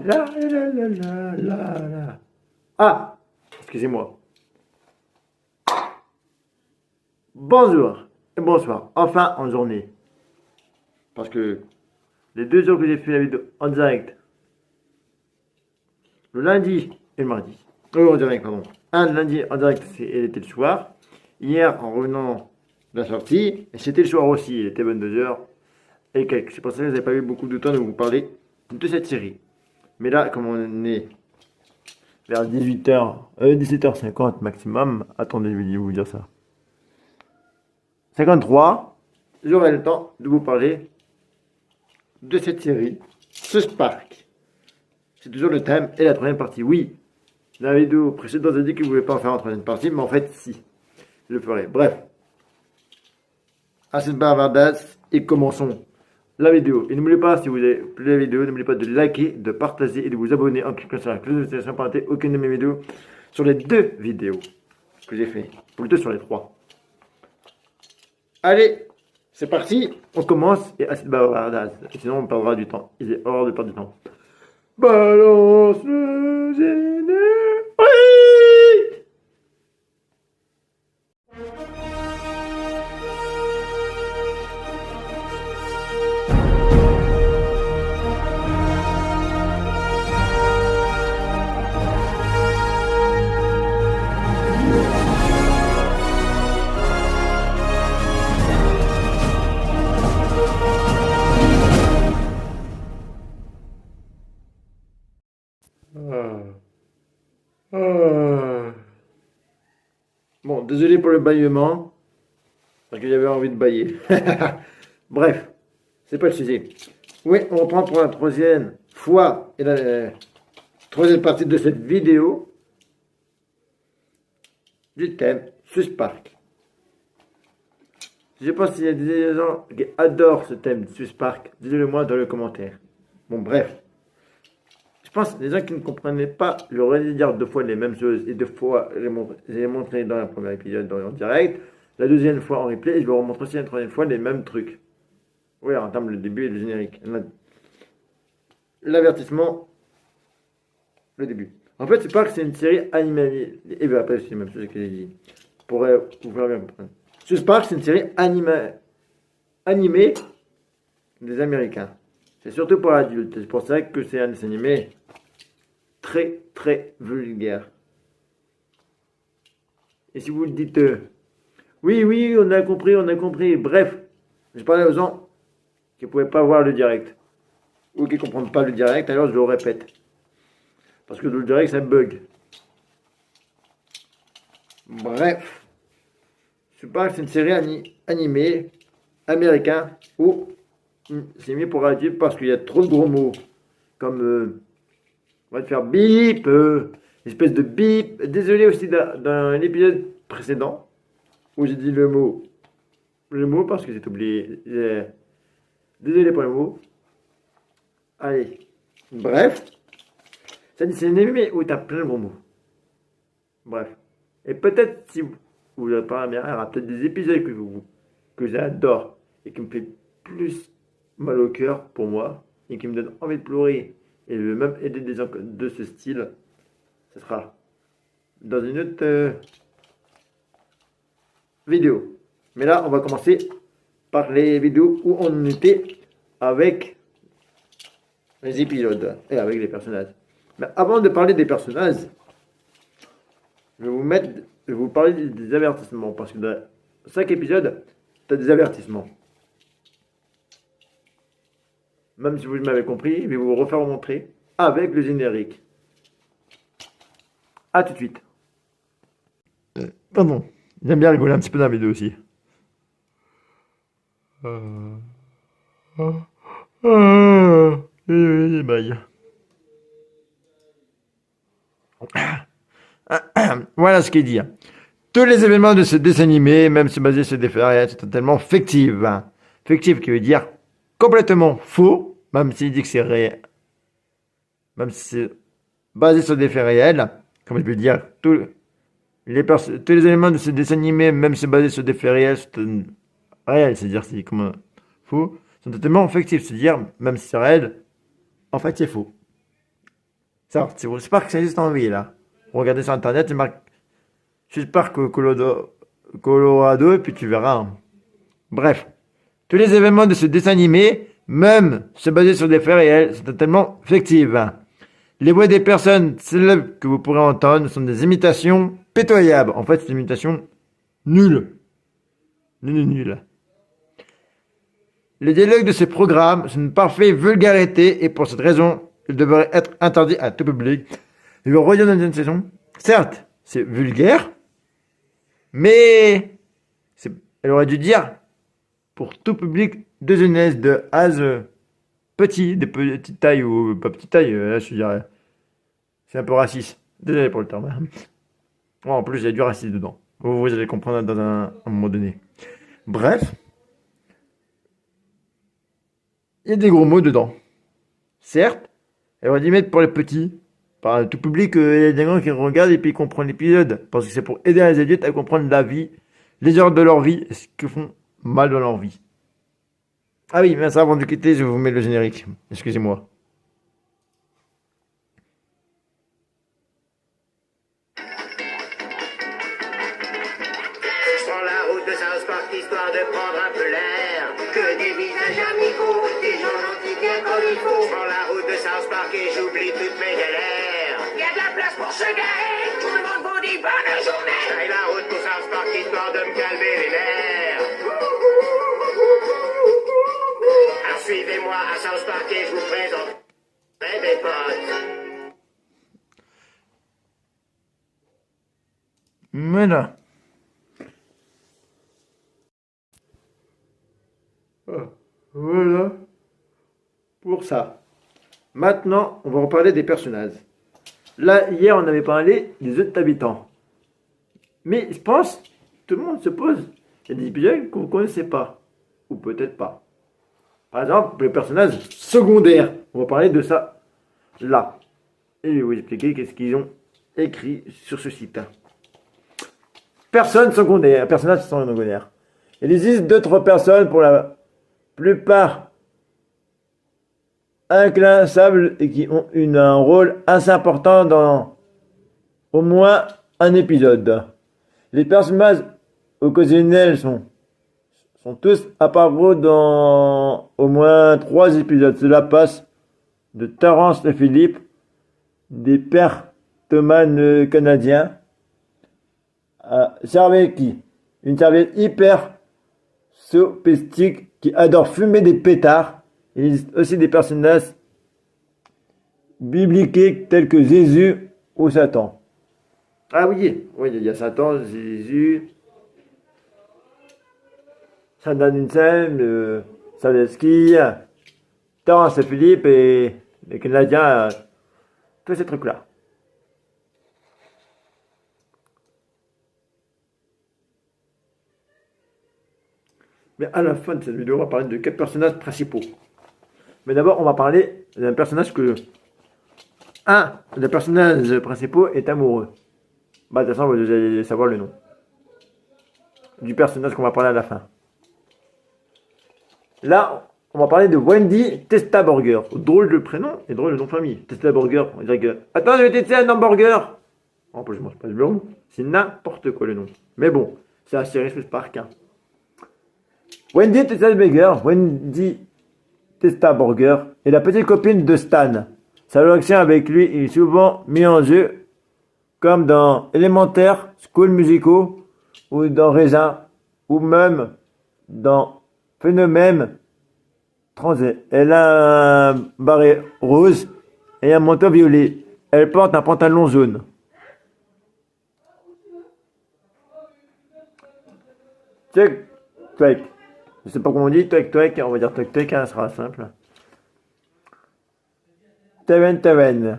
La. Ah, excusez-moi. Bonjour et bonsoir. Enfin en journée. Parce que les 2 jours que j'ai fait la vidéo en direct, le lundi et le mardi. En direct, pardon. Un le lundi en direct, il était le soir. Hier, en revenant de la sortie, et c'était le soir aussi, il était 22h et quelques. C'est pour ça que vous n'avez pas eu beaucoup de temps de vous parler de cette série. Mais là, comme on est vers 17h50 maximum, attendez, je vais vous dire ça. 53, j'aurai le temps de vous parler de cette série, ce Spark. C'est toujours le thème et la troisième partie. Oui, la vidéo précédente a dit que je ne voulais pas en faire en troisième partie, mais en fait, si, je le ferai. Bref, à cette bavardage et commençons la vidéo. Et n'oubliez pas, si vous avez plu la vidéo, n'oubliez pas de liker, de partager et de vous abonner en cliquant sur la cloche de notification pour ne rater aucune de mes vidéos sur les 2 vidéos que j'ai fait. Plutôt sur les 3. Allez, c'est parti, on commence et à cette bavardage. Sinon, on perdra du temps. Il est hors de perdre du temps. Balance le générique. Oui! Ah. Bon, désolé pour le bâillement, parce que j'avais envie de bâiller. Bref, c'est pas le sujet. Oui, on reprend pour la troisième fois et la troisième partie de cette vidéo du thème Swiss Park. Je pense qu'il y a des gens qui adorent ce thème de Swiss Park. Dites-le moi dans les commentaires. Bon, bref. Je pense que les gens qui ne comprenaient pas, je leur ai dit 2 fois les mêmes choses et 2 fois, j'ai montré dans le premier épisode en direct, la deuxième fois en replay et je leur remontre aussi la troisième fois les mêmes trucs. Oui, en termes le début et le générique. L'avertissement, le début. En fait, c'est pas que c'est une série animée. Et bien après, c'est la même chose que j'ai dit. Pour vous faire bien comprendre. South Park, c'est une série animée des Américains. C'est surtout pour adultes. C'est pour ça que c'est un dessin animé très très vulgaire. Et si vous le dites, oui, on a compris. Bref, je parlais aux gens qui ne pouvaient pas voir le direct. Ou qui ne comprennent pas le direct, alors je le répète. Parce que le direct, ça bug. Bref. South Park, c'est une série animée américaine où c'est mis pour adultes parce qu'il y a trop de gros mots. Comme, on va te faire bip, espèce de bip. Désolé aussi d'un épisode précédent où j'ai dit le mot parce que j'ai oublié. Désolé pour le mot. Allez. Bref. C'est une animé où t'as plein de gros mots. Bref. Et peut-être si vous n'avez pas la mer, il y aura peut-être des épisodes que j'adore et qui me fait plus mal au cœur pour moi et qui me donne envie de pleurer et de même aider des gens de ce style. Ce sera dans une autre vidéo. Mais là, on va commencer par les vidéos où on était avec les épisodes et avec les personnages. Mais avant de parler des personnages, je vais vous parler des avertissements parce que dans chaque épisode, tu as des avertissements. Même si vous m'avez compris, je vais vous refaire montrer avec le générique. A tout de suite. Pardon, j'aime bien rigoler un petit peu dans la vidéo aussi. Bye. Voilà ce qu'il dit. Tous les événements de ce dessin animé, même se baser sur des faits réels, sont totalement fictifs. Fictif qui veut dire complètement faux, même s'il dit que c'est réel. Même si c'est basé sur des faits réels, comme je peux dire, tous les éléments de ce dessin animé, même si c'est basé sur des faits réels, c'est réel, c'est-à-dire c'est comme faux. sont totalement fictifs. C'est-à-dire, même si c'est réel, en fait, c'est faux. Ça, c'est pour Spark que ça existe en vie, là. Regardez sur Internet, c'est marqué Spark Colorado, et puis tu verras. Bref, tous les événements de ce dessin animé, même se baser sur des faits réels, sont totalement fictifs. Les voix des personnes célèbres que vous pourrez entendre sont des imitations pitoyables. En fait, c'est une imitation nulle. Nulle. Les dialogues de ce programme sont une parfaite vulgarité et pour cette raison, ils devraient être interdits à tout public. Le Royaume dans une saison, certes, c'est vulgaire, mais elle aurait dû dire pour tout public de jeunesse, de âge petit, de petite taille ou pas petite taille, là je dirais, c'est un peu raciste. Désolé pour le terme. Oh, en plus, il y a du racisme dedans. Vous allez comprendre dans un moment donné. Bref, il y a des gros mots dedans. Certes, elle aurait dû mettre pour les petits. Par tout public, il y a des gens qui regardent et puis comprennent l'épisode. Parce que c'est pour aider les adultes à comprendre la vie, les heures de leur vie et ce qu'ils font mal dans leur vie. Ah oui, mais ça, avant de quitter, je vous mets le générique. Excusez-moi. Je prends la route de South Park histoire de prendre un peu l'air. Que des visages amicaux, des gens gentils bien comme il faut. Je prends la route de South Park et j'oublie toutes mes galères. Y a de la place pour se garer, tout le monde vous dit bonne journée. Je taille la route pour South Park histoire de me calmer les nerfs. Alors suivez-moi à South Park et je vous présenterai des potes. Voilà. Voilà pour ça. Maintenant, on va reparler des personnages. Là, hier, on avait parlé des autres habitants. Mais je pense, tout le monde se pose. Il y a des épisodes que vous ne connaissez pas. Ou peut-être pas. Par exemple, les personnages secondaires. On va parler de ça là. Et je vais vous expliquer qu'est-ce qu'ils ont écrit sur ce site. Personnes secondaires. Personnages secondaires. Il existe d'autres personnes pour la plupart inclassables et qui ont un rôle assez important dans au moins un épisode. Les personnages occasionnels sont tous apparus dans au moins 3 épisodes. Cela passe de Terrence et Philippe, des pertomanes canadiens, à Serveki, une serviette hyper sophistique qui adore fumer des pétards. Il existe aussi des personnages bibliques tels que Jésus ou Satan. Ah oui, il y a Satan, Jésus, Saint Denis, Saleski, Terence et Philippe et les Canadiens, tous ces trucs-là. Mais à la fin de cette vidéo, on va parler de 4 personnages principaux. Mais d'abord, on va parler d'un personnage que... Un des personnages principaux est amoureux. Bah, de toute façon, vous allez savoir le nom. Du personnage qu'on va parler à la fin. Là, on va parler de Wendy Testaburger. Drôle de prénom et drôle de nom de famille. Testaburger, on dirait que... Attends, je vais tester un hamburger. En plus, je mange pas de viande. C'est n'importe quoi le nom. Mais bon, c'est la série South Park. Hein. Wendy Testaburger est la petite copine de Stan. Sa relation avec lui est souvent mise en jeu, comme dans Elementary School Musical, ou dans Raisin, ou même dans Phénomène Transit. Elle a un barret rose et un manteau violet. Elle porte un pantalon jaune. Check, check. Je sais pas comment on dit, twek twek, on va dire twek twek, hein, ça sera simple. Taven Taven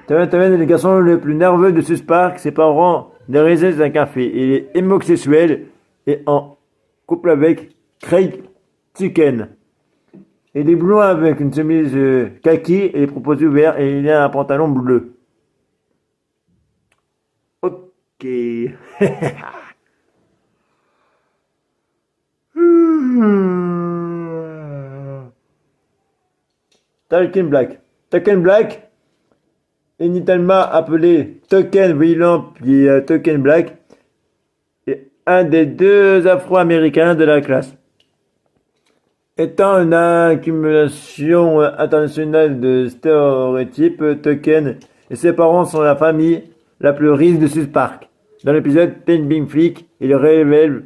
est le garçon le plus nerveux de South Park. Ses parents déraisaient un café. Il est homosexuel et en couple avec Craig Chicken. Il est blond avec une chemise kaki et les proposés ouverts et il a un pantalon bleu. Ok. Talken Black. Talken Black, initialement appelé Token Violent puis Token Black, est un des deux Afro-Américains de la classe. Étant une accumulation internationale de stéréotypes, Token et ses parents sont la famille la plus riche de South Park. Dans l'épisode Ten Big Flick, il révèle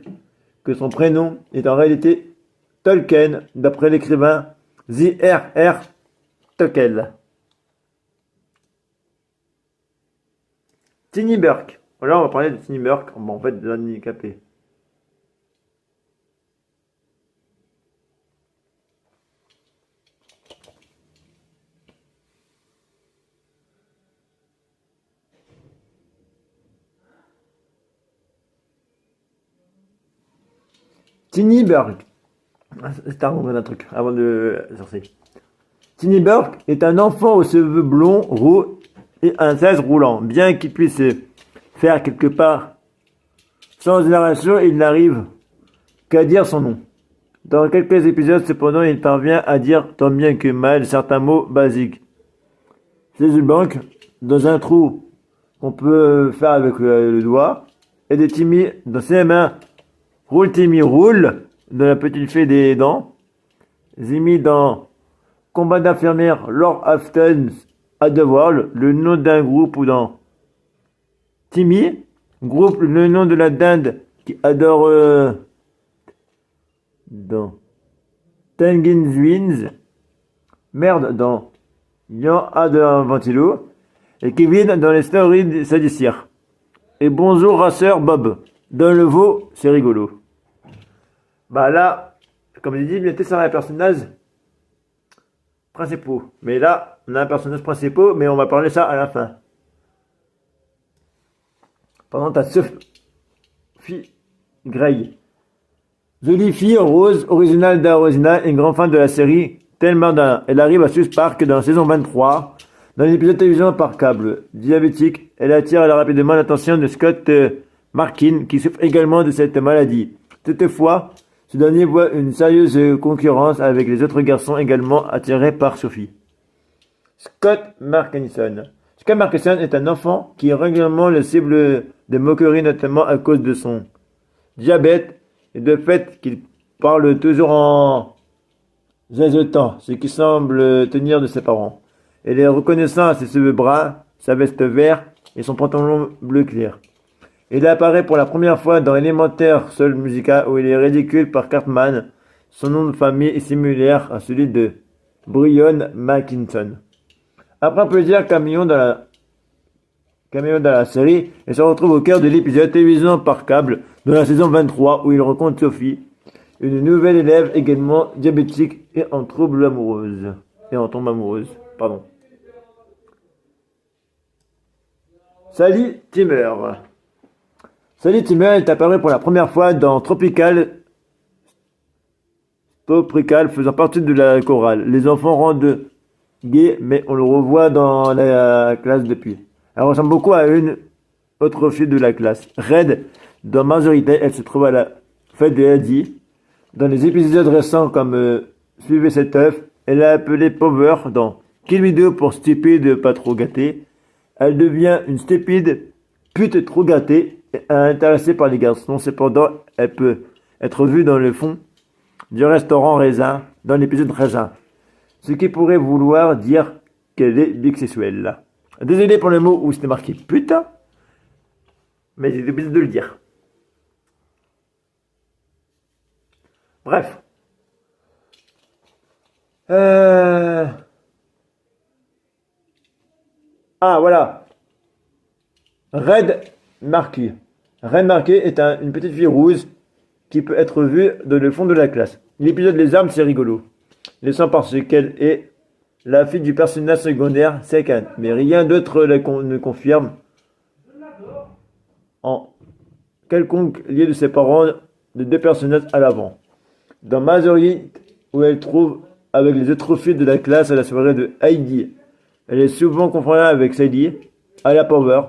que son prénom est en réalité Tolkien, d'après l'écrivain J.R.R. Tolkien. Tiny Burke. Voilà, on va parler de Tiny Burke, en fait de l'handicapé. Tiny Burke. C'est un truc avant de sortir. Tiny Burke est un enfant aux cheveux blonds, roux et un 16 roulant. Bien qu'il puisse faire quelque part sans génération, il n'arrive qu'à dire son nom. Dans quelques épisodes, cependant, il parvient à dire tant bien que mal certains mots basiques. Ses yeux blancs, dans un trou qu'on peut faire avec le doigt, et des Timmy dans ses mains. Roule Timmy roule, de la petite fée des dents. Zimmy dans Combat d'infirmière, Lord Afton's Otherworld, le nom d'un groupe, ou dans Timmy, groupe, le nom de la dinde qui adore dans Tengin's Winds, merde dans Yan A de un ventilo, et Kevin dans les stories Sadicière. Et bonjour rasseur Bob. Dans le veau, c'est rigolo. Bah là, comme je dis, il était sur les personnages principaux. Mais là, on a un personnage principal, mais on va parler ça à la fin. Pendant ta Sophie Gray. Jolie fille, Rose, originale d'Arosina, une grande fan de la série Tellement d'un. Elle arrive à South Park dans la saison 23. Dans l'épisode télévision par câble. Diabétique, elle attire rapidement l'attention de Scott Markin, qui souffre également de cette maladie. Toutefois, ce dernier voit une sérieuse concurrence avec les autres garçons également attirés par Sophie. Scott Markinson. Scott Markinson est un enfant qui est régulièrement le cible de moqueries, notamment à cause de son diabète et du fait qu'il parle toujours en zèzotant, ce qui semble tenir de ses parents. Elle est reconnaissant à ses cheveux bruns, sa veste verte et son pantalon bleu clair. Il apparaît pour la première fois dans Élémentaire Soul Musica, où il est ridicule par Cartman. Son nom de famille est similaire à celui de Brian Mackinson. Après un plaisir caméo dans la série, il se retrouve au cœur de l'épisode télévision par câble de la saison 23, où il rencontre Sophie, une nouvelle élève également diabétique et en trouble amoureuse. Pardon. Sally Timmer. Sally Timmer est apparue pour la première fois dans Tropical, faisant partie de la chorale. Les enfants rendent gay, mais on le revoit dans la classe depuis. Elle ressemble beaucoup à une autre fille de la classe. Red, dans majorité, elle se trouve à la fête de Eddie. Dans les épisodes récents comme Suivez cet œuf, elle est appelée Power dans Kill Video pour stupide pas trop gâtée. Elle devient une stupide pute trop gâtée et intéressée par les garçons. Cependant, elle peut être vue dans le fond du restaurant Raisin, dans l'épisode Raisin. Ce qui pourrait vouloir dire qu'elle est bisexuelle. Désolé pour le mot où c'était marqué putain, mais j'ai oublié de le dire. Bref. Ah, voilà. Red Marquis. Red Marquis est une petite fille rouge qui peut être vue dans le fond de la classe. L'épisode Les armes, c'est rigolo. Laissant parce qu'elle est la fille du personnage secondaire Second, mais rien d'autre ne confirme en quelconque lien de ses parents de deux personnages à l'avant. Dans Mazorie, où elle trouve avec les autres filles de la classe à la soirée de Heidi, elle est souvent confondue avec Sadie, à la Power.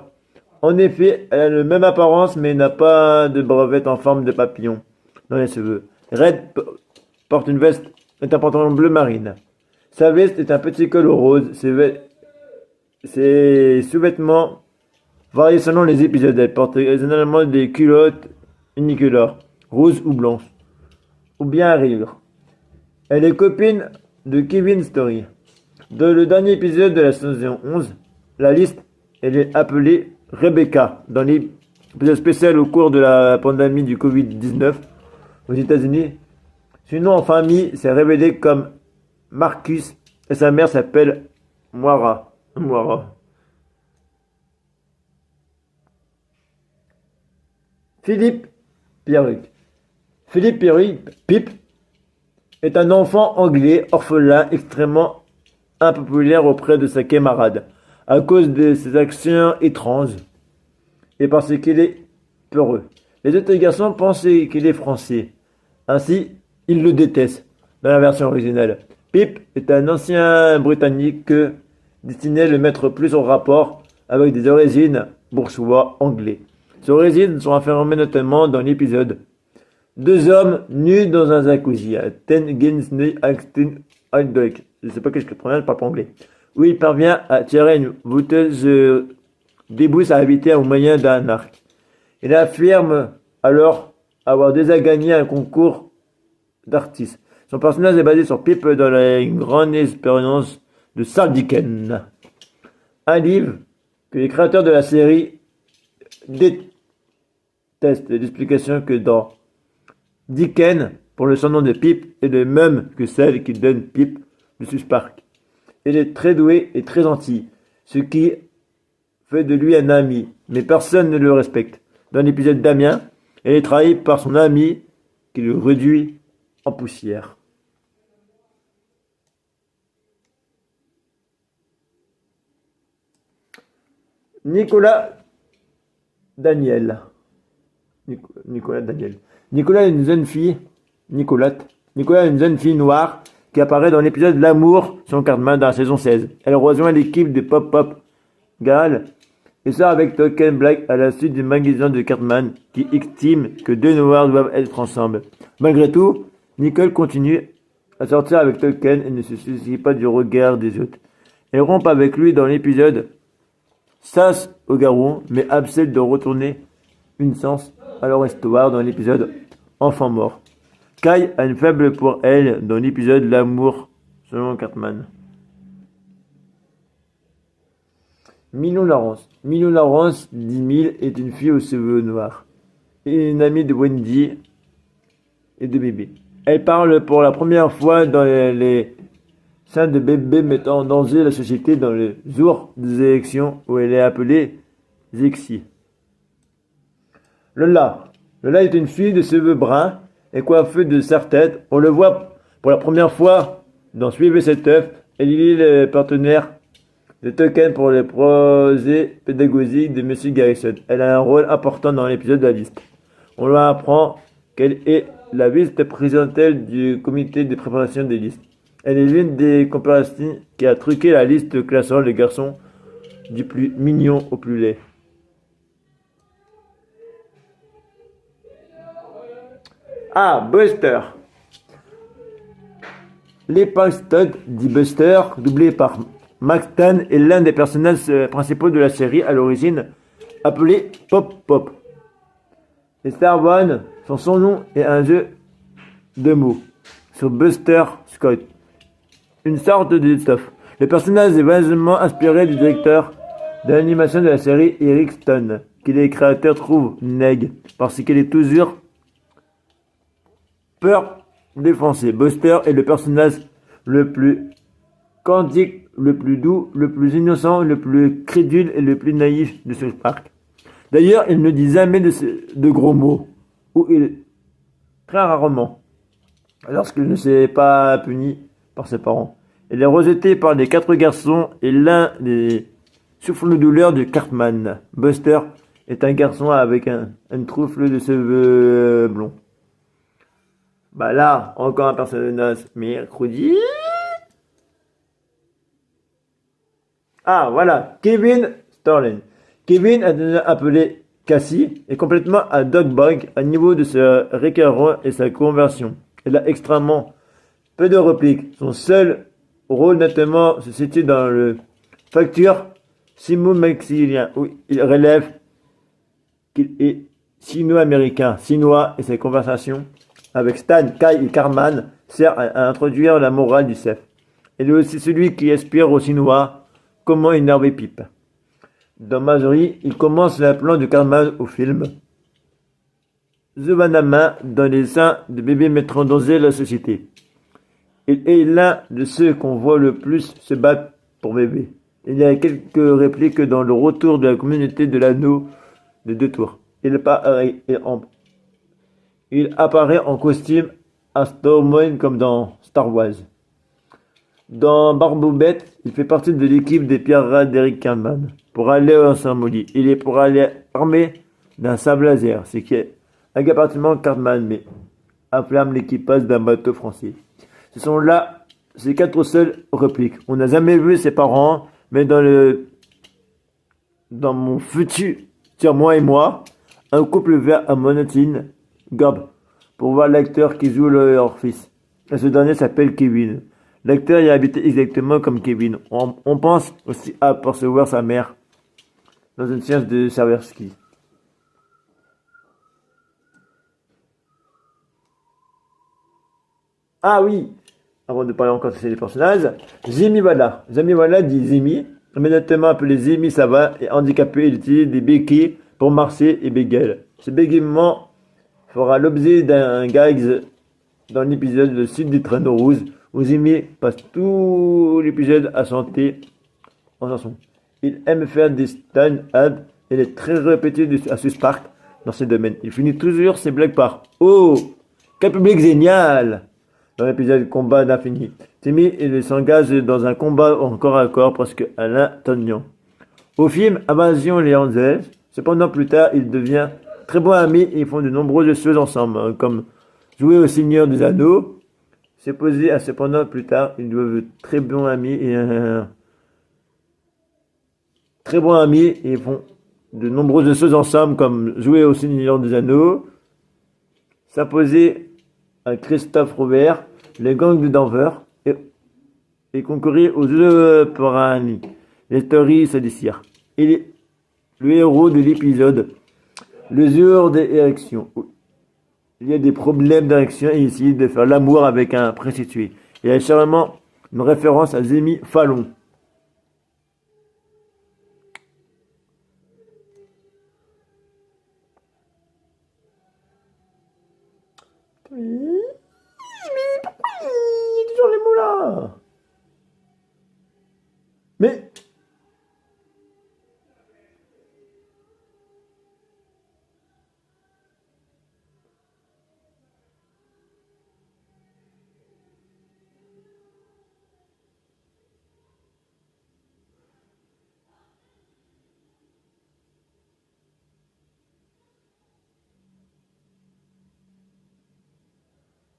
En effet, elle a la même apparence, mais n'a pas de bavette en forme de papillon dans les cheveux. Red porte une veste et un pantalon bleu marine. Sa veste est un petit col rose. Ses sous-vêtements varient selon les épisodes. Elle porte généralement des culottes unicolores, roses ou blanches, ou bien à rire. Elle est copine de Kevin Story. Dans le dernier épisode de la saison 11, la liste, elle est appelée Rebecca. Dans l'épisode spécial au cours de la pandémie du Covid-19 aux États-Unis, son nom en famille s'est révélé comme Marcus et sa mère s'appelle Moira. Philippe Pierrick. Philippe Pierrick, Pip, est un enfant anglais orphelin extrêmement impopulaire auprès de ses camarades à cause de ses actions étranges et parce qu'il est peureux. Les autres garçons pensent qu'il est français. Ainsi, ils le détestent dans la version originale. Pip est un ancien Britannique destiné à le mettre plus en rapport avec des origines bourgeois anglais. Ses origines sont affirmées notamment dans l'épisode deux hommes nus dans un jacuzzi à Ten Ginsney Axton Haldwick. Je ne sais pas qu'est-ce que je prononce, je parle pas anglais. Où il parvient à tirer une voûteuse débousse à habiter au moyen d'un arc. Il affirme alors avoir déjà gagné un concours d'artiste. Son personnage est basé sur Pip dans la grande expérience de Charles Dickens. Un livre que les créateurs de la série détestent. L'explication que dans Dickens, pour le surnom de Pip, est le même que celle qui donne Pip de South Park. Il est très doué et très gentil, ce qui fait de lui un ami, mais personne ne le respecte. Dans l'épisode Damien, il est trahi par son ami qui le réduit en poussière. Nicolas Daniel. Nicolas est une jeune fille. Nicolas est une jeune fille noire qui apparaît dans l'épisode L'amour sur Cartman dans la saison 16. Elle rejoint l'équipe de Pop Pop Girl et sort avec Token Black à la suite du magasin de Cartman qui estime que deux noirs doivent être ensemble. Malgré tout, Nicole continue à sortir avec Token et ne se soucie pas du regard des autres. Elle rompt avec lui dans l'épisode Sas au garou, mais accepte de retourner une chance à leur histoire dans l'épisode Enfant mort. Kai a une faible pour elle dans l'épisode L'amour selon Cartman. Milou Laurence, 10 000, est une fille aux cheveux noirs et une amie de Wendy et de bébé. Elle parle pour la première fois dans les scènes de bébé mettant en danger la société dans le jour des élections où elle est appelée Zexy. Lola est une fille de cheveux bruns et coiffée de serre-tête. On le voit pour la première fois dans Suivez cette œuvre et il est le partenaire de Token pour les projets pédagogiques de Monsieur Garrison. Elle a un rôle important dans l'épisode de la liste. On lui apprend qu'elle est la vice-présidente du comité de préparation des listes. Elle est l'une des comparatrices qui a truqué la liste classant les garçons du plus mignon au plus laid. Ah, Buster. Les Paxton dit Buster, doublé par Max Tan, est l'un des personnages principaux de la série à l'origine, appelé Pop Pop. Les Star One sont son nom et un jeu de mots sur Buster Scott, une sorte de stuff. Le personnage est vaguement inspiré du directeur de l'animation de la série Eric Stone, que les créateurs trouvent nègre parce qu'il est toujours peur défoncé. Buster est le personnage le plus candide, le plus doux, le plus innocent, le plus crédule et le plus naïf de South Park. D'ailleurs, il ne dit jamais de gros mots, ou très rarement, lorsqu'il ne s'est pas puni par ses parents. Il est rejeté par les 4 garçons et l'un des souffles-douleurs de Cartman. Buster est un garçon avec un trouffle de cheveux blonds. Bah là, encore un personnage mercredi. Ah, voilà, Kevin Sterling. Kevin, appelé Cassie, est complètement un dog bug à niveau de sa récurrence et sa conversion. Il a extrêmement peu de répliques. Son seul rôle notamment se situe dans le facteur sino-maxilien, où il relève qu'il est sino-américain, sinois, et ses conversations avec Stan, Kai et Cartman servent à introduire la morale du chef. Il est aussi celui qui inspire aux Chinois comment énerver Pip. Dans Marjorie, il commence le plan de Cartman au film The Banana dans les seins de bébés mettant en danger la société. Il est l'un de ceux qu'on voit le plus se battre pour bébé. Il y a quelques répliques dans le retour de la communauté de l'anneau de 2 tours. Il apparaît en costume à Stormwind comme dans Star Wars. Dans Barbobette, il fait partie de l'équipe des pirates d'Eric Cartman pour aller en Somalie. Il est pour aller armé d'un sable laser, ce qui est un compartiment Cartman, mais afflamme l'équipage d'un bateau français. Ce sont là ses 4 seules répliques. On n'a jamais vu ses parents, mais dans mon futur, moi et moi, un couple vert à monotone, Gob, pour voir l'acteur qui joue leur fils. Et ce dernier s'appelle Kevin. L'acteur y a habité exactement comme Kevin. On pense aussi à percevoir sa mère dans une séance de Saversky. Ah oui, avant de parler encore de les personnages, Jimmy Walla. Jimmy Walla dit Jimmy, mais notamment appelé Jimmy Sava, est handicapé. Il utilise des béquilles pour marcher et bégaye. Ce bégaiement fera l'objet d'un gag dans l'épisode Le Sud du Traîneau Rouge, où Jimmy passe tout l'épisode à chanter en chanson. Il aime faire des stand-up et il est très répété à South Park dans ce domaine. Il finit toujours ses blagues par « Oh, quel public génial !» dans l'épisode Combat d'infini. Jimmy il s'engage dans un combat en corps à corps presque à l'intonant. Au film Invasion les Angeles, cependant plus tard, il devient très bon ami et ils font de nombreuses choses ensemble, comme jouer au Seigneur des Anneaux. C'est posé à cependant plus tard, ils doivent être très bons amis et ils font de nombreuses choses ensemble, comme jouer au Seigneur des Anneaux, s'imposer à Christophe Robert, les gangs de Denver et concourir aux Jeux paralympiques. Les stories se déchirent. Il est le héros de l'épisode Le jour des élections. Il y a des problèmes d'érection et il essaye de faire l'amour avec un prostitué. Il y a sûrement une référence à Jimmy Fallon. Oui, mais pourquoi il y a toujours les mots là? Mais...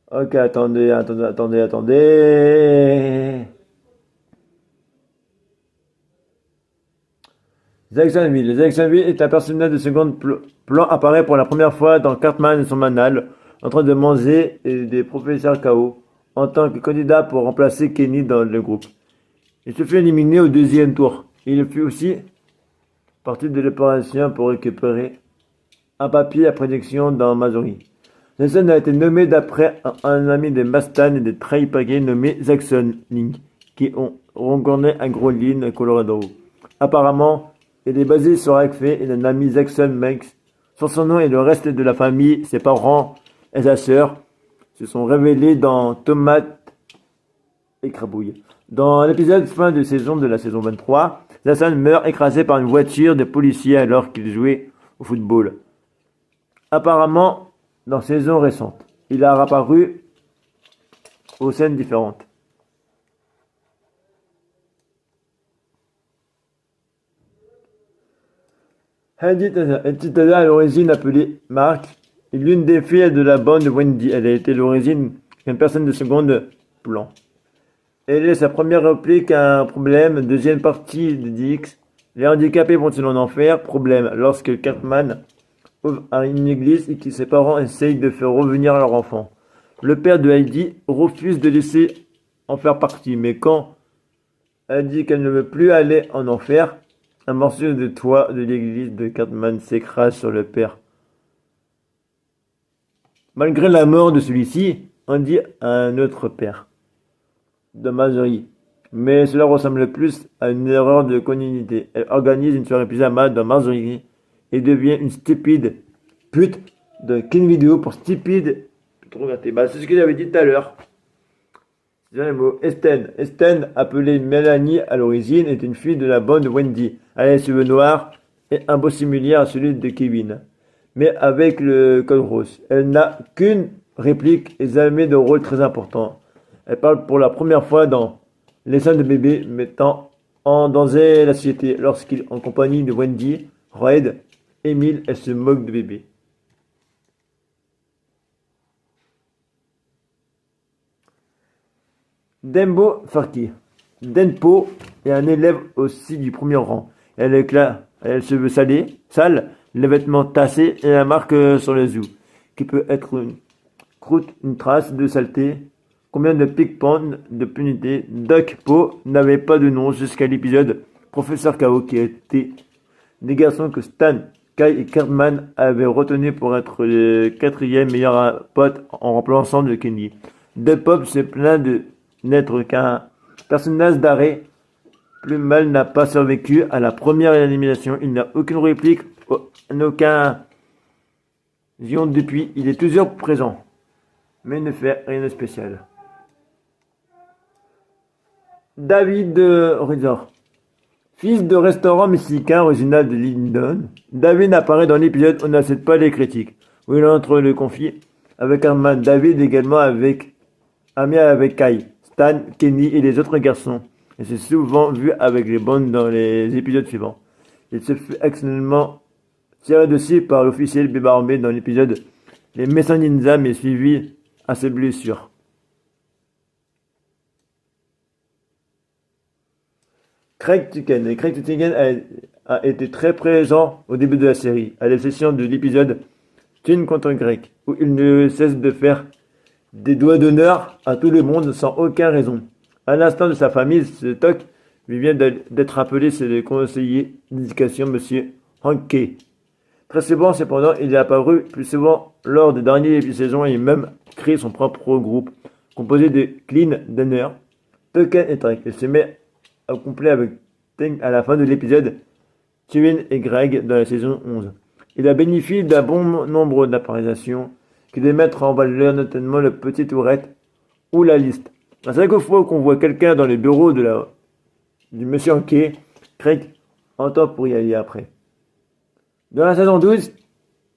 Ok, attendez. Jacksonville. Jacksonville est un personnage de second plan apparaît pour la première fois dans Cartman et son manal, en train de manger et des professeurs KO, en tant que candidat pour remplacer Kenny dans le groupe. Il se fait éliminer au 2e tour. Il fut aussi partie de l'opération pour récupérer un papier à prédiction dans Missouri. Jason a été nommé d'après un ami de Mastan et de Trey Pagay nommé Jackson Link, qui ont rencontré un gros ligne Colorado. Apparemment, il est basé sur Hackfey et d'un ami Jackson Max. Sur son nom et le reste de la famille, ses parents et sa sœur se sont révélés dans Tomate et Crabouille. Dans l'épisode fin de saison de la saison 23, Jason meurt écrasé par une voiture de policiers alors qu'il jouait au football. Apparemment, dans saison récente, il a apparu aux scènes différentes. Heidi est à l'origine appelée Mark, est l'une des filles de la bande de Wendy. Elle a été à l'origine une personne de seconde plan. Elle est sa première réplique à un problème. Deuxième partie de DX. Les handicapés vont-ils en enfer? Problème. Lorsque Cartman ouvre une église et que ses parents essayent de faire revenir leur enfant. Le père de Heidi refuse de laisser en faire partie, mais quand Elle dit qu'elle ne veut plus aller en enfer. Un morceau de toit de l'église de Cartman s'écrase sur le père. Malgré la mort de celui-ci, on dit à un autre père de Marjorie. Mais cela ressemble plus à une erreur de continuité. Elle organise une soirée pyjama dans Marjorie et devient une stupide pute de Ken Vidéo pour stupide. Bah, c'est ce que j'avais dit tout à l'heure. C'est le mot. Esten, appelée Mélanie à l'origine, est une fille de la bonne Wendy. Elle a les cheveux noirs et un beau similaire à celui de Kevin, mais avec le col rose. Elle n'a qu'une réplique et jamais de rôle très important. Elle parle pour la première fois dans Les scènes de bébé mettant en danger la société lorsqu'il est en compagnie de Wendy, Red, Emile, elle se moque de bébé. Dembo Farki. Denpo est un élève aussi du premier rang. Elle elle se veut sale, les vêtements tassés et la marque sur les joues, qui peut être une croûte, une trace de saleté. Combien de pique-pentes de punité Doc Po n'avait pas de nom jusqu'à l'épisode Professeur K.O. qui était des garçons que Stan, Kai et Cartman avaient retenu pour être le quatrième meilleur pote en remplaçant de Kenny. Doc Pop se plaint de n'être qu'un personnage d'arrêt. Plus mal n'a pas survécu à la première élimination. Il n'a aucune réplique, aucun zion depuis. Il est toujours présent, mais ne fait rien de spécial. David Rizor. Fils de restaurant mexicain original de Lyndon, David apparaît dans l'épisode On n'accepte pas les critiques, où il entre le conflit avec Cartman. David également ami avec Kai, Stan, Kenny et les autres garçons. Et c'est souvent vu avec les bandes dans les épisodes suivants. Il se fait accidentellement tirer dessus par l'officiel Bébarmé dans l'épisode Les Messins Ninja, mais suivi à ses blessures. Craig Tucken a été très présent au début de la série, à l'exception de l'épisode Thune contre Greg, où il ne cesse de faire des doigts d'honneur à tout le monde sans aucune raison. À l'instant de sa famille, ce toc vient d'être appelé, c'est le conseiller d'éducation, Monsieur Hanke. Très souvent, cependant, il est apparu plus souvent lors des dernières saisons et même créé son propre groupe, composé de Clean Danner, Tucken et Trek. Il se met au complet avec Teng à la fin de l'épisode Twin et Greg dans la saison 11. Il a bénéficié d'un bon nombre d'apparitions qui devait mettre en valeur notamment le petit tourette ou la liste. À chaque fois qu'on voit quelqu'un dans les bureaux du monsieur Hanke, Craig entend pour y aller après. Dans la saison 12,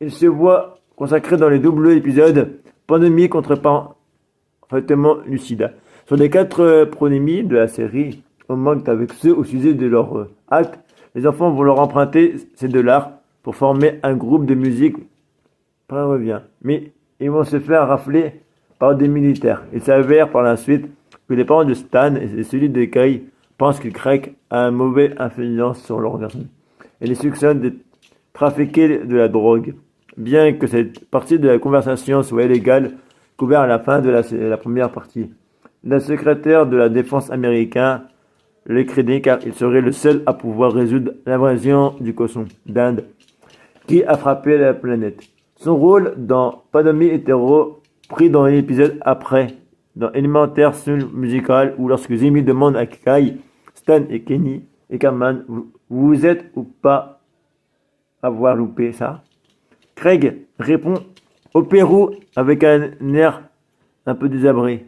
il se voit consacré dans les doubles épisodes Pandémie contre parfaitement lucide. Sur les 4 pronémies de la série, on manque avec ceux au sujet de leur acte. Les enfants vont leur emprunter ces $, pour former un groupe de musique. Après revient. Mais ils vont se faire rafler par des militaires. Il s'avère par la suite que les parents de Stan et celui de Kai pensent que Craig a une mauvaise influence sur leur garçon et les soupçonnent de trafiquer de la drogue. Bien que cette partie de la conversation soit illégale, couverte à la fin de la première partie. Le secrétaire de la défense américain le crédit car il serait le seul à pouvoir résoudre l'invasion du cochon d'Inde qui a frappé la planète. Son rôle dans Pandémie était repris dans l'épisode après, dans Élémentaire Soul Musical, où lorsque Jimmy demande à Kai, Stan et Kenny et Cartman, vous êtes ou pas avoir loupé ça? Craig répond au Pérou avec un air un peu désabré.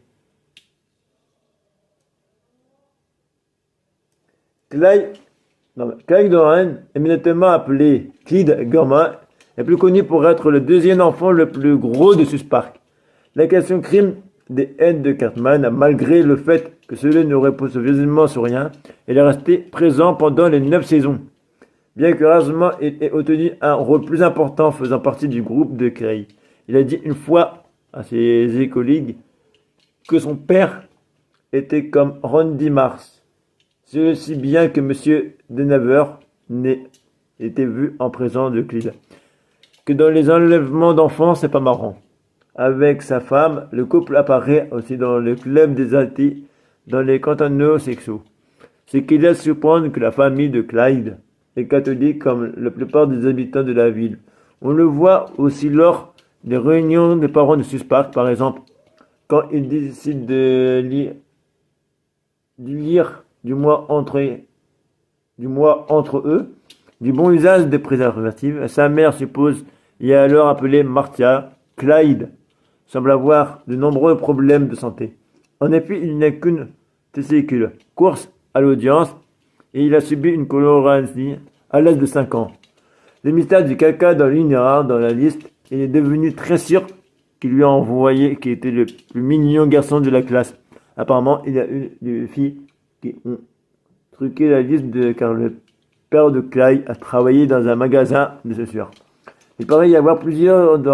Clyde Doran, éminemment appelé Clyde Gorman, est plus connu pour être le deuxième enfant le plus gros de South Park. La question crime des haines de Cartman, malgré le fait que celui ne repose visiblement sur rien, il est resté présent pendant les 9 saisons. Bien que rarement il ait obtenu un rôle plus important faisant partie du groupe de Craig. Il a dit une fois à ses collègues que son père était comme Randy Mars. C'est aussi bien que Monsieur Denaver n'ait été vu en présence de Clyde. Que dans les enlèvements d'enfants, c'est pas marrant. Avec sa femme, le couple apparaît aussi dans le club des athées, dans les cantonaux sexuels. Ce qui laisse supposer que la famille de Clyde est catholique comme la plupart des habitants de la ville. On le voit aussi lors des réunions des parents de South Park, par exemple, quand ils décident de lire du mois entre eux, du bon usage des préservatifs. Sa mère suppose y a alors appelé Marcia. Clyde semble avoir de nombreux problèmes de santé. En effet, il n'a qu'une testicule, course à l'audience, et il a subi une coloration à l'âge de 5 ans. Le mystère du caca dans l'ignorant dans la liste, il est devenu très sûr qu'il lui a envoyé qui était le plus mignon garçon de la classe. Apparemment, il y a eu des filles qui ont truqué la liste car le père de Clyde a travaillé dans un magasin de chaussures. Il paraît y avoir plusieurs de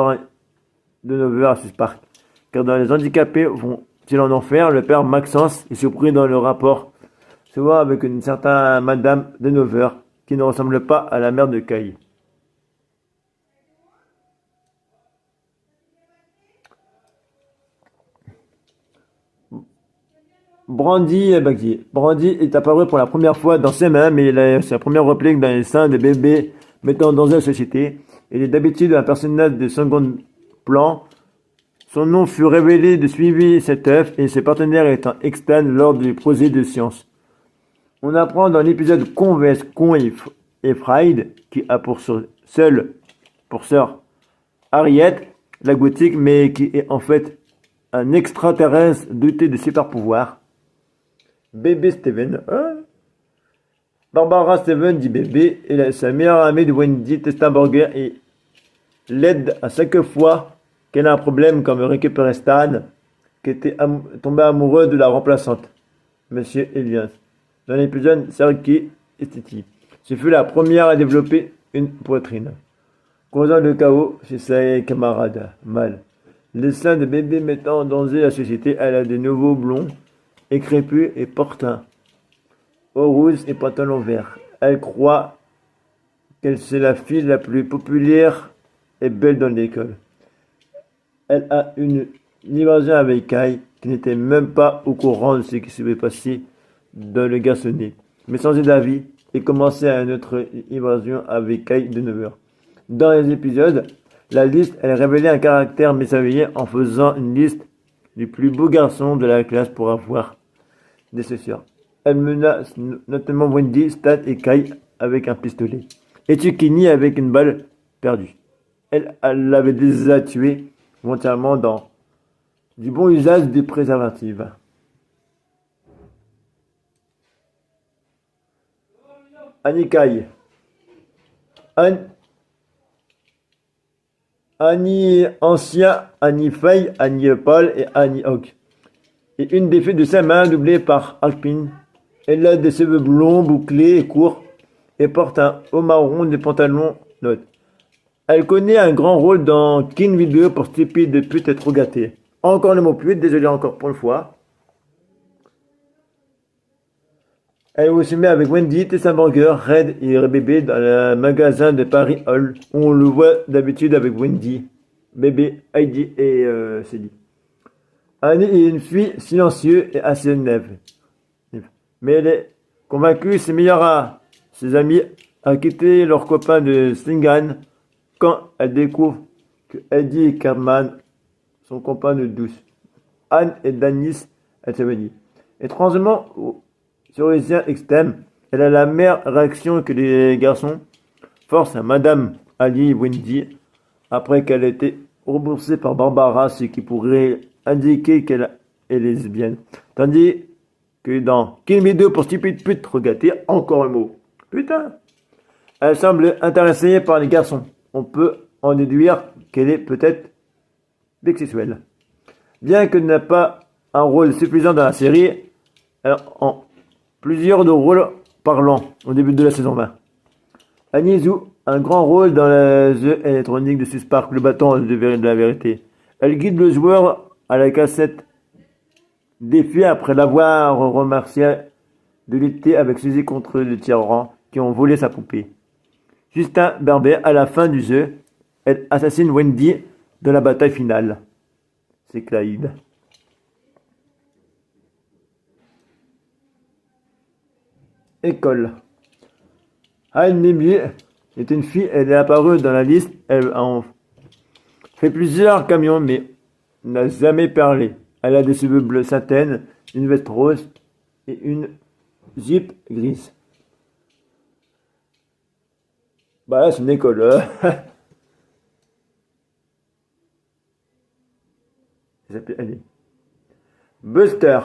9 heures à South Park, car dans les handicapés vont-ils en enfer, le père Maxence est surpris dans le rapport, souvent avec une certaine madame de 9 heures qui ne ressemble pas à la mère de Clyde. Brandy Baggy. Brandy est apparu pour la première fois dans ses mains, mais il a sa première réplique dans les seins des bébés mettant en danger la société. Il est d'habitude un personnage de second plan. Son nom fut révélé de suivi cette œuvre et ses partenaires étant externes lors du projet de science. On apprend dans l'épisode Converse Con et Fried, qui a pour sœur Harriet, la gothique, mais qui est en fait un extraterrestre doté de super pouvoirs. Bébé Steven. Barbara Steven dit bébé et sa meilleure amie de Wendy Testenberger et l'aide à chaque fois qu'elle a un problème comme récupérer Stan qui était tombé amoureux de la remplaçante, Monsieur Elias. Dans l'épisode Serki et Titi. Ce fut la première à développer une poitrine, causant le chaos chez ses camarades. Mal. Les seins de bébé mettant en danger la société, elle a des nouveaux blonds et crépus et porte un haut rouge et pantalon vert. Elle croit qu'elle c'est la fille la plus populaire et belle dans l'école. Elle a une liaison avec Kai qui n'était même pas au courant de ce qui s'était passé dans le garçonnet, mais changeait d'avis et commençait à une autre liaison avec Kai de 9 heures. Dans les épisodes, la liste, elle révélait un caractère messager en faisant une liste du plus beau garçon de la classe pour avoir des chaussures. Elle menace notamment Wendy, Stan et Kai avec un pistolet, et Chikini avec une balle perdue. Elle l'avait déjà tué volontairement dans du bon usage des préservatifs. Annie Kai. Annie Ancien, Annie Faye, Annie Paul et Annie Hawk. Et une des filles de sa main doublée par Alpine. Elle a des cheveux blonds, bouclés et courts et porte un haut marron des pantalons notes. Elle connaît un grand rôle dans King Video pour stupide de pute et trop gâtée. Encore le mot pute, désolé encore pour une fois. Elle aussi met avec Wendy, Tessenberger, Red et Bébé dans le magasin de Paris Hall, où on le voit d'habitude avec Wendy, Bébé, Heidi et Céline. Annie est une fille silencieuse et assez neuve. Mais elle est convaincue ses amis à quitter leur copain de Slingan quand elle découvre que Heidi et Cartman sont compagnons douces. Anne et Danis, elle se dit. Étrangement, sur les siens extrêmes, elle a la même réaction que les garçons, force à Madame Ali Wendy, après qu'elle ait été remboursée par Barbara, ce qui pourrait indiquer qu'elle est lesbienne. Tandis que dans Kill Me 2 pour stupide pute regâtée, encore un mot. Putain! Elle semble intéressée par les garçons. On peut en déduire qu'elle est peut-être bisexuelle. Bien qu'elle n'ait pas un rôle suffisant dans la série, elle en plusieurs de rôles parlants au début de la saison 20. Annie joue un grand rôle dans le jeu électronique de South Park, le bâton de la vérité. Elle guide le joueur à la cassette défi après l'avoir remercié de lutter avec Suzy contre les tyrans qui ont volé sa poupée. Justin Berber, à la fin du jeu, elle assassine Wendy dans la bataille finale. C'est Clyde. école. Anne Nimby est une fille, elle est apparue dans la liste, elle a fait plusieurs camions, mais n'a jamais parlé. Elle a des cheveux bleus satin, une veste rose et une jupe grise. Bah là, c'est une école. Allez. Buster.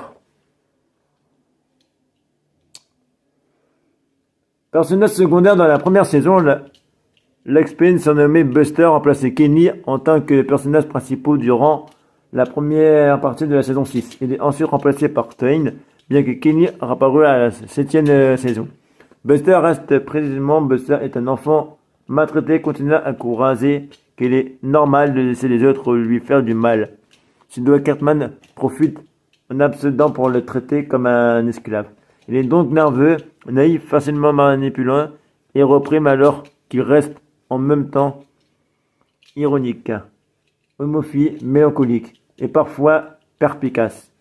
Personnage secondaire dans la première saison, l'X-Men surnommé Buster remplaçait Kenny en tant que personnage principal durant la première partie de la saison 6. Il est ensuite remplacé par Thane, bien que Kenny apparu à la 7e saison. Buster reste précisément, Buster est un enfant maltraité, continuant à encourager qu'il est normal de laisser les autres lui faire du mal. Sudoa Cartman profite en absurdant pour le traiter comme un esclave. Il est donc nerveux, naïf, facilement manipulant et reprime alors qu'il reste en même temps ironique, homophile, mélancolique et parfois perspicace.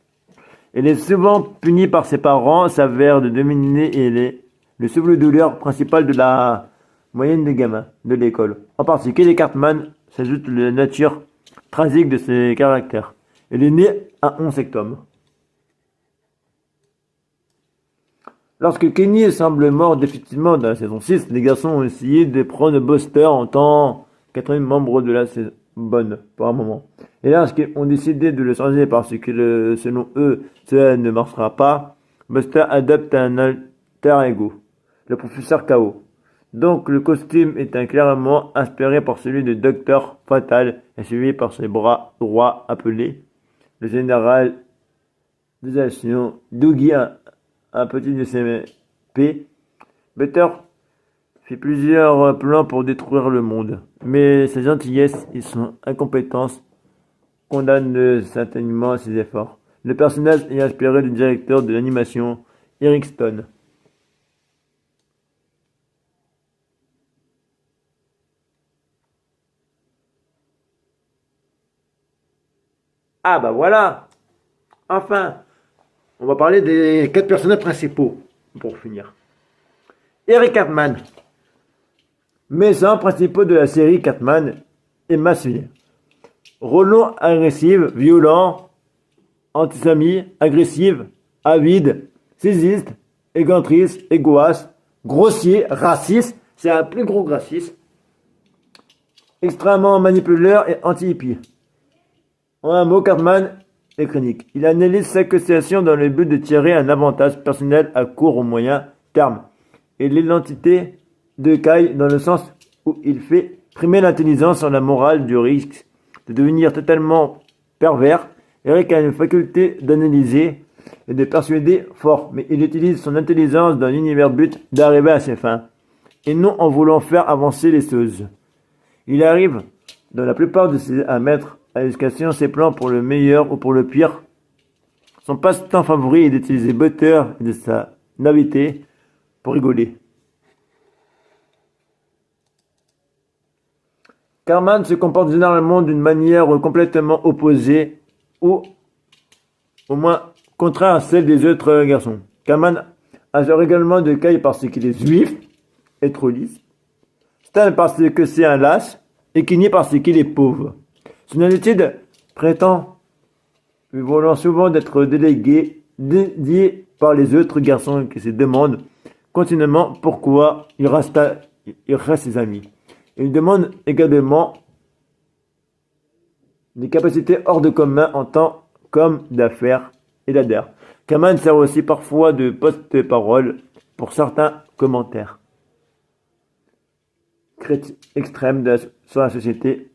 Il est souvent puni par ses parents, s'avère de dominer et il est le souffle-douleur principal de la moyenne des gamins de l'école. En particulier, Cartman s'ajoute la nature tragique de ses caractères. Il est né à 11 octobre. Lorsque Kenny semble mort définitivement dans la saison 6, les garçons ont essayé de prendre Buster en tant qu'quatrième membre de la saison bonne pour un moment. Et lorsqu'ils ont décidé de le changer parce que selon eux, cela ne marchera pas, Buster adopte un alter ego, le professeur Chaos. Donc le costume est clairement inspiré par celui de Docteur Fatal et suivi par ses bras droits appelé le général des actions Dougie, un petit de ses P. Buster fait plusieurs plans pour détruire le monde, mais sa gentillesse et son incompétence condamnent certainement ses efforts. Le personnage est inspiré du directeur de l'animation Eric Stone. Ah bah voilà. Enfin, on va parler des 4 personnages principaux pour finir. Eric Cartman, méchant principal de la série Cartman et masculin. Roland agressif, violent, antisémite, agressif, avide, saisiste, égocentrique, égoïste, grossier, raciste, c'est un plus gros raciste, extrêmement manipulateur et anti-hippie. En un mot, Cartman est clinique. Il analyse sa situation dans le but de tirer un avantage personnel à court ou moyen terme. Et l'identité de Kai dans le sens où il fait primer l'intelligence sur la morale du risque de devenir totalement pervers. Eric a une faculté d'analyser et de persuader fort, mais il utilise son intelligence dans l'univers but d'arriver à ses fins, et non en voulant faire avancer les choses. Il arrive, dans la plupart de ses à mettre à l'exécution ses plans pour le meilleur ou pour le pire. Son passe-temps favori est d'utiliser Butter et de sa naïveté pour rigoler. Cartman se comporte généralement d'une manière complètement opposée ou au moins contraire à celle des autres garçons. Cartman a également de Kai parce qu'il est juif et trop lisse. Stan parce que c'est un lâche et Kenny parce qu'il est pauvre. Son attitude prétend lui voulant souvent d'être dédié par les autres garçons qui se demandent continuellement pourquoi il reste ses amis. Il demande également des capacités hors de commun en tant qu'homme d'affaires et d'adhère. Cartman sert aussi parfois de porte-parole pour certains commentaires extrêmes sur la société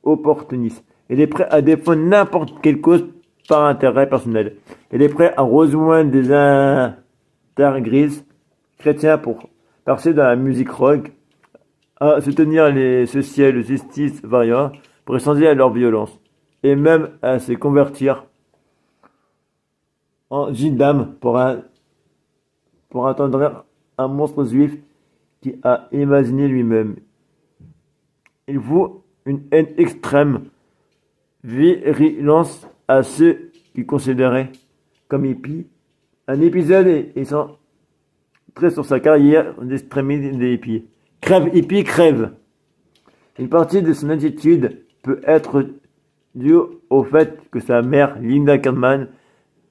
opportuniste. Il est prêt à défendre n'importe quelle cause par intérêt personnel. Il est prêt à rejoindre des intergrises chrétiens pour percer dans la musique rock, à soutenir les sociales justices variantes pour échanger à leur violence, et même à se convertir en Jidam pour attendre un monstre juif qui a imaginé lui-même. Il voue une haine extrême, virulence à ceux qu'il considérait comme hippies. Un épisode est trait sur sa carrière d'extrémité des hippies. Crève, hippie, crève. Une partie de son attitude peut être due au fait que sa mère, Linda Cartman,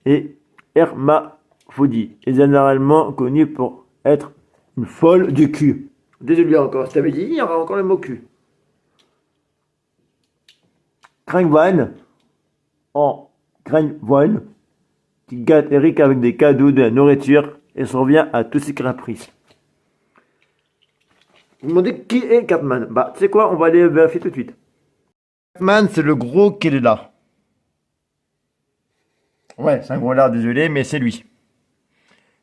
est hermaphrodite et généralement connue pour être une folle du cul. Désolé encore, je t'avais dit, il y aura encore le mot cul. Craigvan, en Craigvan, qui gâte Eric avec des cadeaux, de la nourriture et s'en revient à tous ses caprices. Vous me demandez qui est Cartman? Bah, tu sais quoi, on va aller vérifier tout de suite. Cartman, c'est le gros qui est là. Ouais, c'est un gros lard, désolé, mais c'est lui.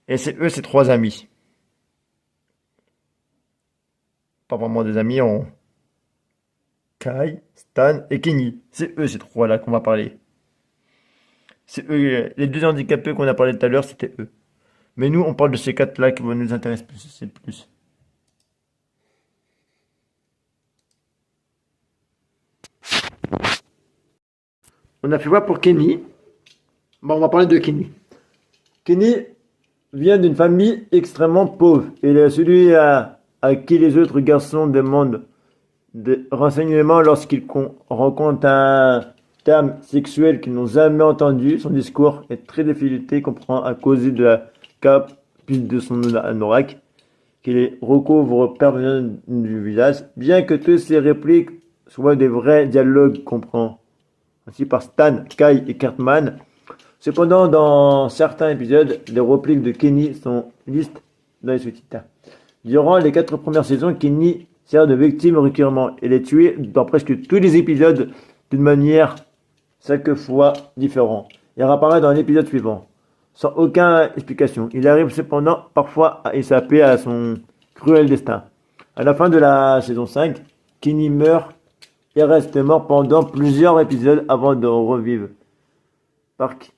Et c'est eux, ses trois amis. Pas vraiment des amis, on... Kai, Stan et Kenny. C'est eux, ces trois-là qu'on va parler. C'est eux, les deux handicapés qu'on a parlé tout à l'heure, c'était eux. Mais nous, on parle de ces quatre-là qui vont nous intéresser plus. C'est plus. On a fait voir pour Kenny. Bon, on va parler de Kenny. Kenny vient d'une famille extrêmement pauvre. Il est celui à qui les autres garçons demandent des renseignements lorsqu'ils rencontrent un terme sexuel qu'ils n'ont jamais entendu. Son discours est très défilé, comprend à cause de la capuche de son anorak qui les recouvre permanemment du visage, bien que toutes ces répliques soient des vrais dialogues, comprend ainsi par Stan, Kai et Cartman. Cependant, dans certains épisodes, les répliques de Kenny sont listes dans les sous-titres. Durant les 4 premières saisons, Kenny sert de victime récurremment. Il est tué dans presque tous les épisodes d'une manière chaque fois différente. Il réapparaît dans l'épisode suivant, sans aucune explication. Il arrive cependant parfois à échapper à son cruel destin. À la fin de la saison 5, Kenny meurt et reste mort pendant plusieurs épisodes avant de revivre. Park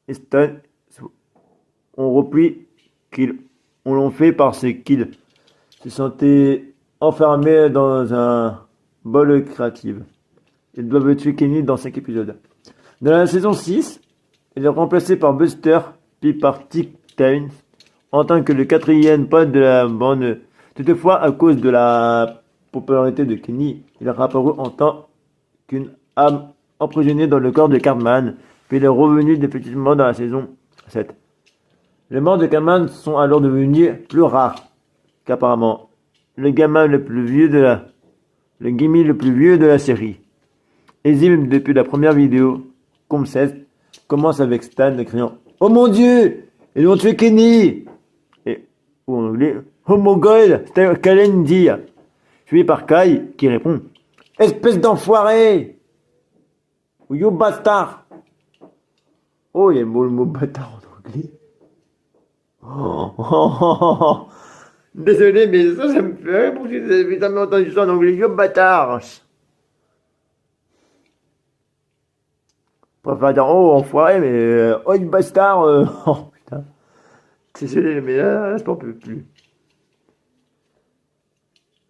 et Stan ont repris qu'ils l'ont fait parce qu'ils se sentaient enfermés dans un bol créatif. Ils doivent tuer Kenny dans 5 épisodes. Dans la saison 6, il est remplacé par Buster puis par Tic Taines en tant que le quatrième pote de la bande. Toutefois, à cause de la popularité de Kenny, il est apparu en tant qu'une âme emprisonnée dans le corps de Cartman, puis il est revenu définitivement dans la saison 7. Les morts de Cartman sont alors devenus plus rares qu'apparemment. Le gamin le plus vieux de la série. Exime depuis la première vidéo, comme c'est, commence avec Stan criant « Oh mon Dieu, ils ont tué Kenny !» Et ou en anglais « Oh mon God, c'est Kalen dire !» Suivi par Kai qui répond « Espèce d'enfoiré !» ou « You bastard !» Oh, il y a le mot bâtard en anglais. Oh. Désolé, mais ça me fait rire parce que vous avez jamais entendu ça en anglais. Yo bâtard! Je préfère dire oh enfoiré, mais oh you bastard! Oh putain. Désolé, mais là, je m'en peux plus.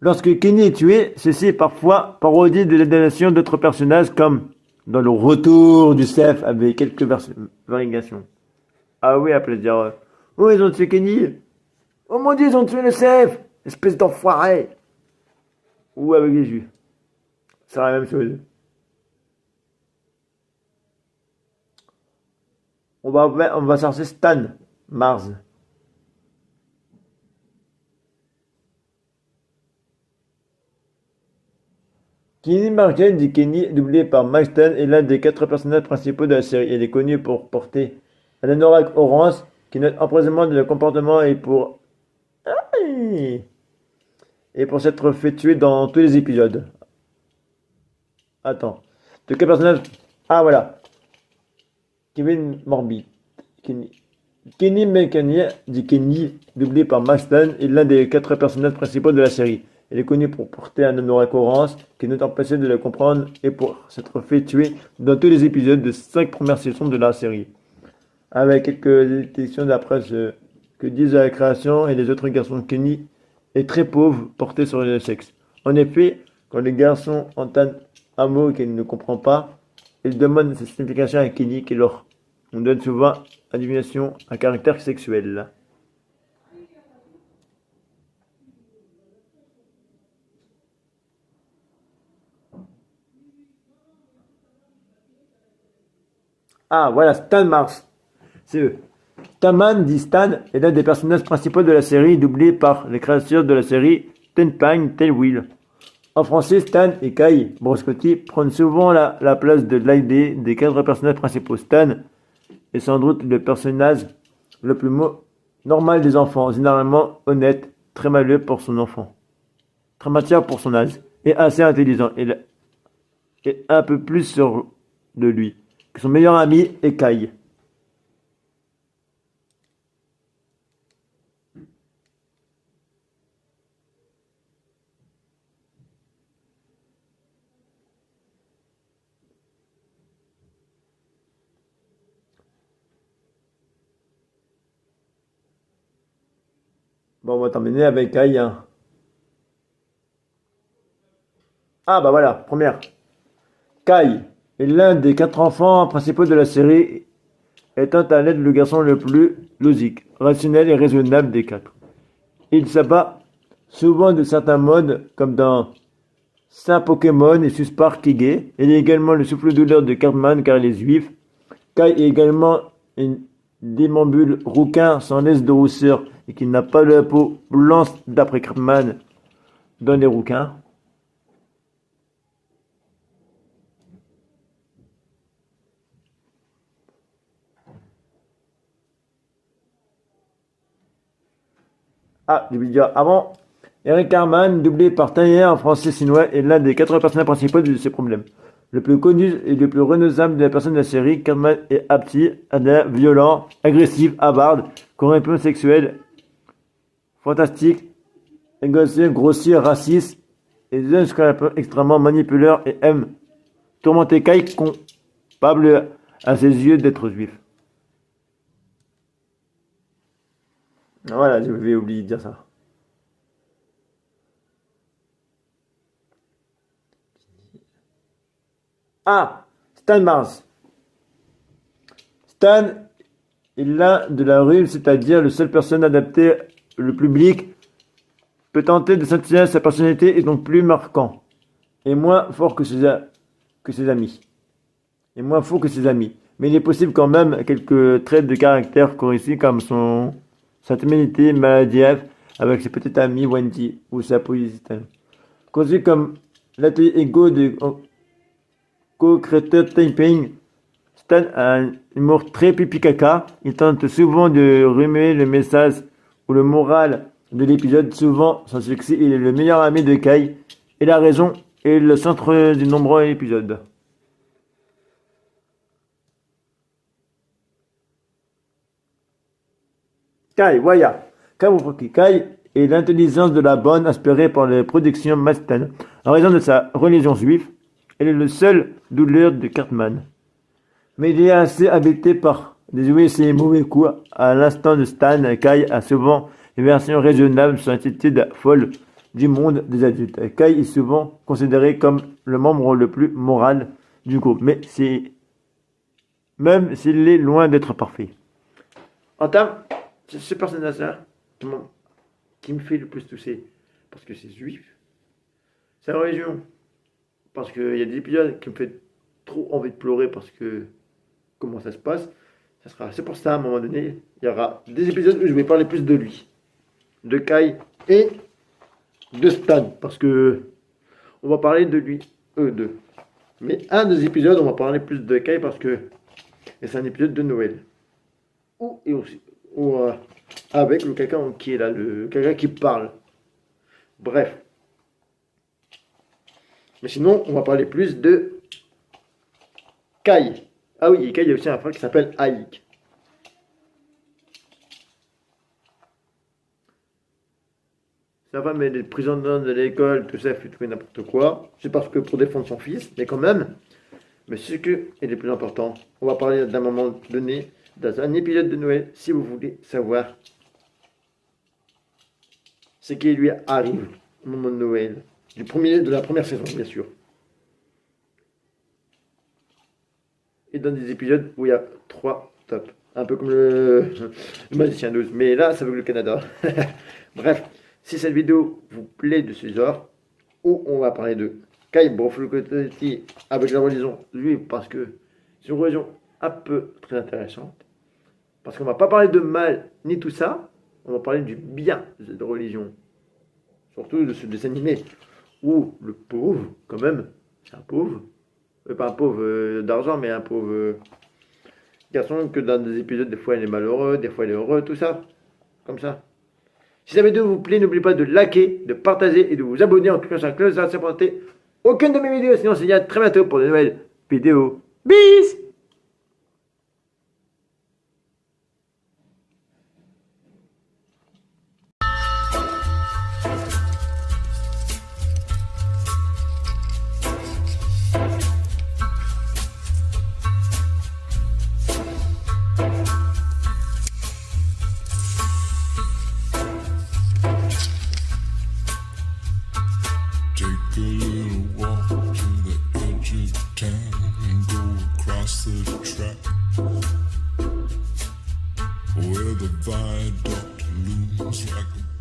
Lorsque Kenny est tué, ceci est parfois parodie de la damnation d'autres personnages comme dans le retour du chef avec quelques variations. Ah oui, à plaisir. Oh, ils ont tué Kenny! Oh mon Dieu, ils ont tué le chef! Espèce d'enfoiré! Ou avec les jus. C'est la même chose. On va chercher Stan Mars. Kenny Markel dit Kenny, doublé par Mike Stan, est l'un des 4 personnages principaux de la série. Il est connu pour porter un anorak orange qui note emprisonnement de comportement et pour s'être fait tuer dans tous les épisodes. Attends. De quel personnage? Ah voilà. Kevin Morbid. Kenny McKenny, dit Kenny, doublé par Mike Stan, est l'un des 4 personnages principaux de la série. Il est connu pour porter un anorak orange qui ne t'empêchait de le comprendre et pour s'être fait tuer dans tous les épisodes de 5 premières saisons de la série. Avec quelques détections d'après ce que disent la création et les autres garçons, Kenny est très pauvre, porté sur le sexe. En effet, quand les garçons entendent un mot qu'ils ne comprennent pas, ils demandent cette signification à Kenny qui leur donne souvent à divination un caractère sexuel. Ah, voilà, Stan Mars. C'est eux. Stanman, dit Stan, est l'un des personnages principaux de la série, doublé par les créateurs de la série Ten Pine Tailwheel. En français, Stan et Kai Broscotti prennent souvent la place de l'idée des 4 personnages principaux. Stan est sans doute le personnage le plus normal des enfants, généralement honnête, très malheureux pour son enfant, très mature pour son âge, et assez intelligent, et un peu plus sûr de lui que son meilleur ami est Kai. Bon, on va t'emmener avec Kai, hein. Ah bah voilà, première. Kai est l'un des 4 enfants principaux de la série, étant à l'aide le garçon le plus logique, rationnel et raisonnable des 4. Il s'abat souvent de certains modes, comme dans Saint Pokémon et Suspar Kige. Il est également le souffle-douleur de Cartman car il est juif. Kai est également une démambule rouquin sans laisse de rousseur et qui n'a pas de la peau blanche d'après Cartman dans les rouquins. Ah, je vais dire avant. Eric Cartman, doublé par Tailleur en français chinois, est l'un des 4 personnages principaux de ces problèmes. Le plus connu et le plus reconnaissable des personnes de la série, Cartman est abti, adin, violent, agressif, avare, corrompu sexuel, fantastique, égoïste, grossier, raciste, et extrêmement manipulateur et aime tourmenter Kai, coupable à ses yeux d'être juif. Voilà, je vais oublier de dire ça. Ah, Stan Mars. Stan est l'un de la rue, c'est-à-dire le seul personne adaptée. Le public peut tenter de s'intéresser à sa personnalité est donc plus marquant et moins fort que ses amis. Et moins fort que ses amis. Mais il est possible quand même quelques traits de caractère corrigés comme sa timidité maladive avec ses petites amies Wendy ou sa poésie. Conçu comme l'atelier égo de co-créateur Taiping, Stan a un humour très pipi-caca. Il tente souvent de remuer le message ou le moral de l'épisode. Souvent, sans succès, il est le meilleur ami de Kai et la raison est le centre de nombreux épisodes. Kai, voilà. Kai est l'intelligence de la bonne inspirée par les productions Maston. En raison de sa religion juive, elle est le seul douleur de Cartman. Mais il est assez habité par des jouer ses mauvais coups. À l'instant de Stan, Kai a souvent une version raisonnable de son attitude folle du monde des adultes. Kai est souvent considéré comme le membre le plus moral du groupe, même s'il est loin d'être parfait. En termes, c'est ce personnage-là qui me fait le plus tousser, parce que c'est juif, c'est la religion, parce qu'il y a des épisodes qui me fait trop envie de pleurer parce que comment ça se passe, c'est pour ça à un moment donné, il y aura des épisodes où je vais parler plus de lui, de Kai et de Stan, parce que on va parler de lui, eux deux. Mais un des épisodes, on va parler plus de Kai parce que c'est un épisode de Noël. Ou avec le quelqu'un qui est là, quelqu'un qui parle. Bref. Mais sinon, on va parler plus de Kai. Ah oui, et Kai, il y a aussi un frère qui s'appelle Aïk. Sa femme est prisonnière de l'école, tout ça, fait tout et n'importe quoi. C'est parce que pour défendre son fils, mais quand même. Mais ce qui est le plus important, on va parler d'un moment donné, dans un épisode de Noël, si vous voulez savoir ce qui lui arrive au moment de Noël, de la première saison, bien sûr. Et dans des épisodes où il y a 3 tops. Un peu comme le magicien d'Oz. Mais là, ça veut le Canada. Bref, si cette vidéo vous plaît de ce genre, où on va parler de Kai Broflocotti avec la religion juive, parce que c'est une religion un peu très intéressante. Parce qu'on ne va pas parler de mal ni tout ça, on va parler du bien de cette religion. Surtout de ce dessin animé où le pauvre, quand même, c'est un pauvre. Pas un pauvre d'argent, mais un pauvre garçon que dans des épisodes, des fois il est malheureux, des fois il est heureux, tout ça. Comme ça. Si cette vidéo vous plaît, n'oubliez pas de liker, de partager et de vous abonner en cliquant sur la cloche. Ça ne s'apporter aucune de mes vidéos. Sinon, on se dit à très bientôt pour de nouvelles vidéos. Bis! Take a little walk to the edge of town and go across the track where the viaduct looms like a